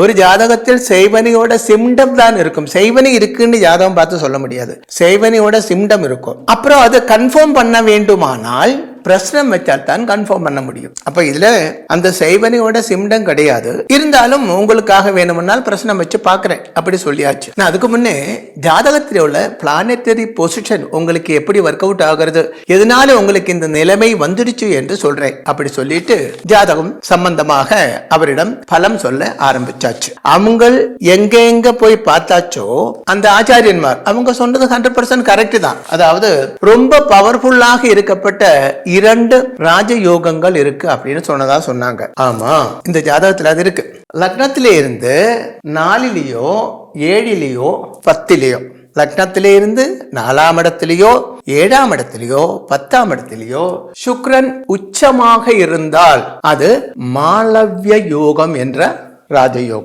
ஒரு ஜாதகத்தில் செய்வனியோட சிம்டம் தான் இருக்கும். செய்வனி இருக்குன்னு ஜாதகம் பார்த்து சொல்ல முடியாது. செய்வனியோட சிம்டம் இருக்கும். அப்புறம் அதை கன்ஃபார்ம் பண்ண வேண்டுமானால் பிரச்சனம் வச்சால் தான் கன்ஃபார்ம் பண்ண முடியும். அப்ப இதுல அந்த செய்வனியோட சிம்டம் கிடையாது. இருந்தாலும் உங்களுக்காக வேணும்னால் பிரச்சனை வச்சு பாக்குறேன் அப்படி சொல்லியாச்சு. நான் அதுக்கு முன்னே ஜாதகத்தில் உள்ள பிளானட்டரி பொசிஷன் உங்களுக்கு எப்படி ஒர்க் அவுட் ஆகிறது, எதனால உங்களுக்கு இந்த நிலைமை வந்துடுச்சு என்று சொல்றேன். அப்படி சொல்லிட்டு ஜாதகம் சம்பந்தமாக அவரிடம் பலம் சொல்ல ஆரம்பிச்சாச்சு. அவங்க எங்க போய் பார்த்தாச்சோ அந்த ஆச்சாரியன்மார் அவங்க சொன்னது 100% கரெக்ட் தான். அதாவது ரொம்ப பவர்ஃபுல்லாக இருக்கப்பட்ட 2 ராஜயோகங்கள் இருக்கு அப்படின்னு சொன்னதா சொன்னாங்க. ஆமா, இந்த ஜாதகத்துல அது இருக்கு. லக்னத்திலே இருந்து 4லயோ 7லயோ 10லயோ, லக்னத்திலே இருந்து 4ஆம் இடத்திலேயோ 7ஆம் இடத்திலேயோ 10ஆம் இடத்திலேயோ சுக்கிரன் உச்சமாக இருந்தால் அது மாளவ்ய யோகம் என்ற ராஜயோகம்.